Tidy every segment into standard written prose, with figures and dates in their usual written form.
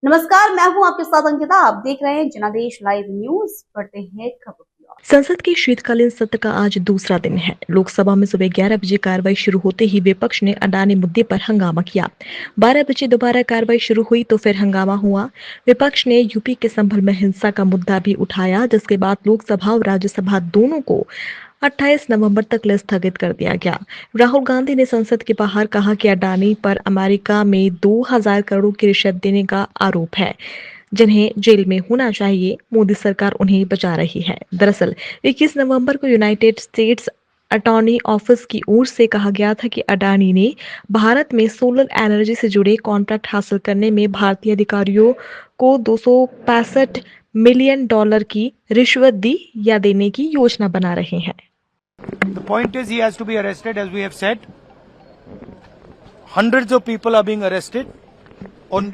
नमस्कार, मैं हूं आपके साथ अंकिता। आप देख रहे हैं जनादेश लाइव न्यूज। पढ़ते हैं खबरों की ओर। संसद के शीतकालीन सत्र का आज दूसरा दिन है। लोकसभा में सुबह 11 बजे कार्रवाई शुरू होते ही विपक्ष ने अडानी मुद्दे पर हंगामा किया। 12 बजे दोबारा कार्रवाई शुरू हुई तो फिर हंगामा हुआ। विपक्ष ने यूपी के संभल में हिंसा का मुद्दा भी उठाया, जिसके बाद लोकसभा और राज्यसभा दोनों को 28 नवंबर तक लिए स्थगित कर दिया गया। राहुल गांधी ने संसद के बाहर कहा कि अडानी पर अमेरिका में 2000 करोड़ की रिश्वत देने का आरोप है, जिन्हें जेल में होना चाहिए। मोदी सरकार उन्हें बचा रही है। दरअसल 21 नवंबर को यूनाइटेड स्टेट्स अटॉर्नी ऑफिस की ओर से कहा गया था कि अडानी ने भारत में सोलर एनर्जी से जुड़े कॉन्ट्रैक्ट हासिल करने में भारतीय अधिकारियों को $265 मिलियन की रिश्वत दी या देने की योजना बना रहे हैं। The point is he has to be arrested, as we have said. Hundreds of people are being arrested on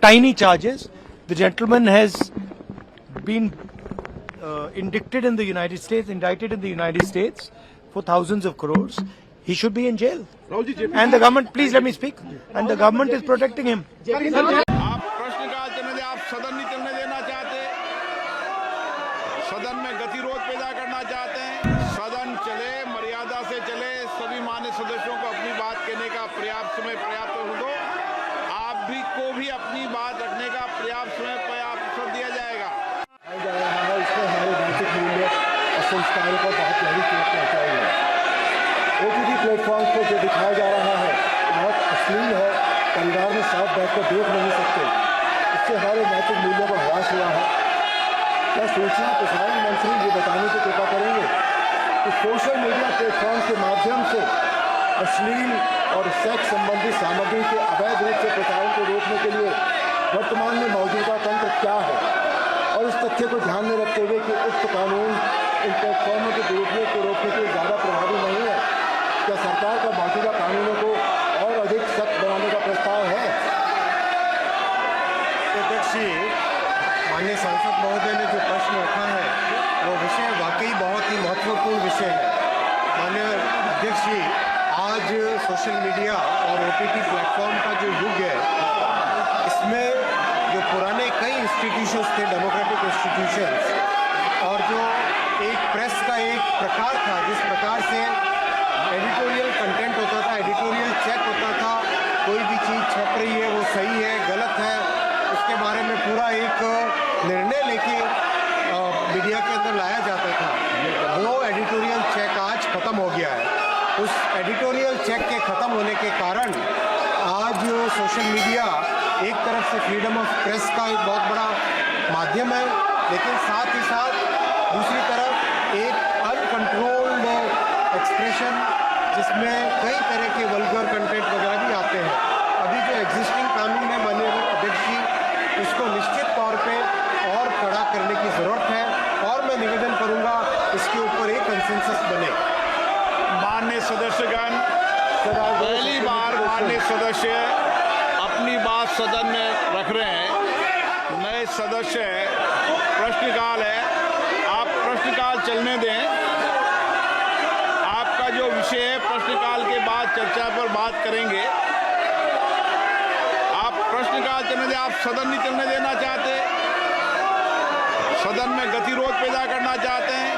tiny charges. The gentleman has been indicted in the United States for thousands of crores. He should be in jail. And the government, please let me speak. And the government is protecting him. आप प्रश्नकाल चलने दे, आप सदन नहीं चलने देना चाहते, सदन में गतिरोध पैदा करना चाहते हैं। सदन चले, मर्यादा से चले, सभी मान्य सदस्यों को अपनी बात कहने का पर्याप्त समय पर्याप्त दो। आप भी को भी अपनी बात रखने का पर्याप्त समय पर्याप्त दिया जाएगा। जा रहा है, इसमें हमारे नैतिक मूल्य और संस्कारों को बहुत गहरी चोट पहुँचाई है। ओटीटी प्लेटफॉर्म पर जो दिखाया जा रहा है बहुत अश्लील है। परिवार में साथ बैठकर देख नहीं सकते, इससे हमारे नैतिक मूल्यों को ह्रास हुआ है। क्या सूचना प्रसारण मंत्री ये बताने की कृपा करेंगे कि सोशल मीडिया प्लेटफॉर्म के माध्यम से अश्लील और सेक्स संबंधी सामग्री के अवैध रूप से प्रसारण को रोकने के लिए वर्तमान में मौजूदा तंत्र क्या है, और इस तथ्य को ध्यान में रखते हुए कि उक्त कानून इन प्लेटफॉर्मों के दुरुपयोग को रोकने के लिए ज़्यादा प्रभावी नहीं है, क्या सरकार का मौजूदा कानूनों को और अधिक सख्त बनाने का प्रस्ताव है? अध्यक्ष जी, माननीय सांसद महोदय ने जो प्रश्न रखा है वो विषय वाकई बहुत ही महत्वपूर्ण विषय है। माननीय अध्यक्ष जी, आज सोशल मीडिया और ओटीटी प्लेटफॉर्म का जो युग है, इसमें जो पुराने कई इंस्टीट्यूशंस थे, डेमोक्रेटिक इंस्टीट्यूशंस, और जो एक प्रेस का एक प्रकार था, जिस प्रकार से एडिटोरियल कंटेंट होता था, एडिटोरियल चेक होता था, कोई भी चीज़ छप रही है वो सही है गलत है, उसके बारे में पूरा एक निर्णय लेके मीडिया के अंदर लाया जाता था। वो एडिटोरियल चेक आज ख़त्म हो गया है। उस एडिटोरियल चेक के ख़त्म होने के कारण आज सोशल मीडिया एक तरफ से फ्रीडम ऑफ प्रेस का एक बहुत बड़ा माध्यम है, लेकिन साथ ही साथ दूसरी तरफ एक अनकंट्रोल्ड एक्सप्रेशन, जिसमें कई तरह के वल्गर कंटेंट वगैरह भी आते हैं। अभी जो एग्जिस्टिंग कानून है माननीय अध्यक्ष जी, उसको निश्चित तौर पे और कड़ा करने की ज़रूरत है, और मैं निवेदन करूंगा इसके ऊपर एक कंसेंसस बने। माननीय सदस्यगण, पहली बार माननीय सदस्य अपनी बात सदन में रख रहे हैं। नए सदस्य है, प्रश्नकाल है, आप प्रश्नकाल चलने दें। आपका जो विषय है प्रश्नकाल के बाद चर्चा पर बात करेंगे। आप प्रश्नकाल चलने दें, आप सदन नहीं चलने देना चाहते, सदन में गतिरोध पैदा करना चाहते हैं।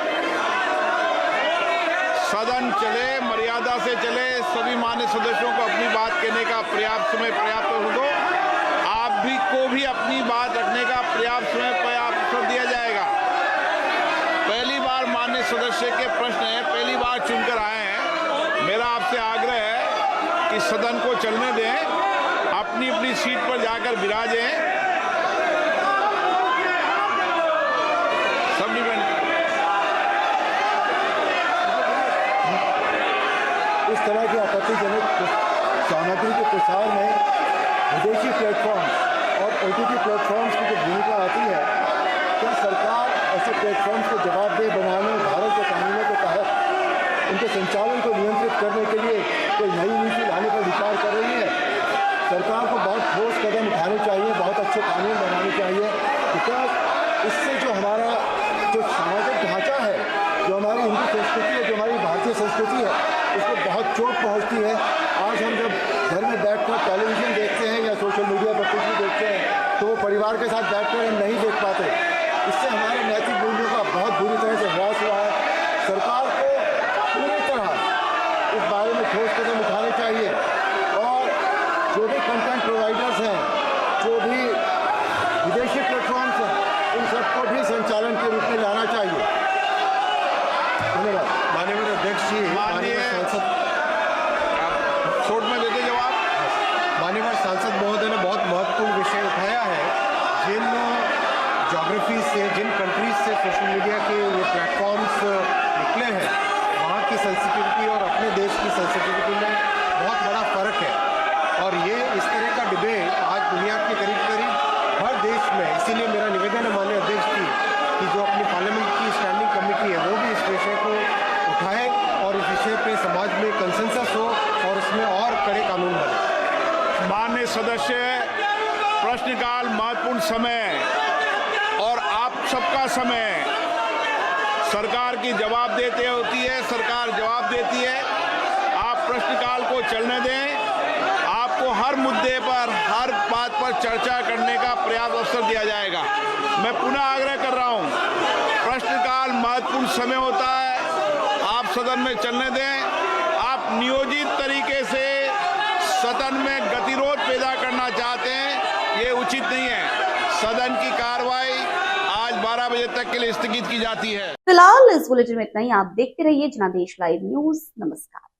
सदन चले, मर्यादा से चले, सभी मान्य सदस्यों को अपनी बात कहने का पर्याप्त समय पर्याप्त दो। आप भी को भी अपनी बात रखने का पर्याप्त समय पर्याप्त दिया जाएगा। पहली बार मान्य सदस्य के प्रश्न है, पहली बार चुनकर आए हैं। मेरा आपसे आग्रह है कि सदन को चलने दें, अपनी अपनी सीट पर जाकर विराजें। सब डिपेंड इस तरह की आपत्तिजनक सामग्री के प्रसार में विदेशी प्लेटफॉर्म्स और ओटीटी प्लेटफॉर्म्स की जो भूमिका आती है, क्या सरकार ऐसे प्लेटफॉर्म्स को जवाबदेह बनाने, भारत के कानूनों के तहत उनके संचालन को नियंत्रित करने के लिए कोई नई नीति लाने पर विचार कर रही है? सरकार को बहुत ठोस कदम उठाने चाहिए, बहुत अच्छे कानून बनाने चाहिए, बिकॉज इससे जो हमारा जो सामाजिक ढांचा है, जो हमारी हिंदू संस्कृति है, जो हमारी भारतीय संस्कृति है, उसको बहुत चोट पहुंचती है। आज हम जब घर में बैठकर टेलीविज़न देखते हैं या सोशल मीडिया पर कुछ भी देखते हैं तो वो परिवार के साथ बैठकर हम नहीं देख पाते। इससे हमारे नैतिक मूल्यों का बहुत बुरी तरह से ह्रास हुआ है। सरकार को पूरी तरह इस बारे में ठोस कदम उठाने चाहिए और जो भी कंटेंट प्रोवाइडर्स हैं, जो भी विदेशी प्लेटफॉर्म्स हैं, उन सबको भी संचालन के रूप में लाना चाहिए। धन्यवाद। माननीय अध्यक्ष जी, माननीय सांसद शॉर्ट में देते जवाब। माननीय सांसद महोदय ने बहुत महत्वपूर्ण विषय उठाया है। जिन ज्योग्राफी से, जिन कंट्रीज से सोशल मीडिया के ये प्लेटफॉर्म्स निकले हैं, वहाँ की सेंसिटिविटी और अपने देश की सेंसिटिविटी में बहुत बड़ा फर्क है। और ये इस तरह का डिबेट आज दुनिया के करीब करीब हर देश में, इसीलिए मेरा निवेदन है माननीय अध्यक्ष जी कि जो अपनी पार्लियामेंट की स्टैंडिंग कमेटी है वो भी इस विषय को उठाए और इस विषय पे समाज में कंसेंसस हो और इसमें और कड़े कानून बने। माननीय सदस्य, प्रश्नकाल महत्वपूर्ण समय और आप सबका समय, सरकार की जवाब देते होती है, सरकार जवाब देती है। आप प्रश्नकाल को चलने दें। आपको हर मुद्दे पर, हर बात पर चर्चा करने का पर्याप्त अवसर दिया जाएगा। मैं पुनः आग्रह कर रहा हूं, प्रश्नकाल महत्वपूर्ण समय होता है, आप सदन में चलने दें। आप नियोजित तरीके से सदन में गतिरोध पैदा करना चाहते हैं, ये उचित नहीं है। सदन की कार्रवाई आज 12 बजे तक के लिए स्थगित की जाती है। फिलहाल इस बुलेटिन में इतना ही। आप देखते रहिए जनादेश लाइव न्यूज। नमस्कार।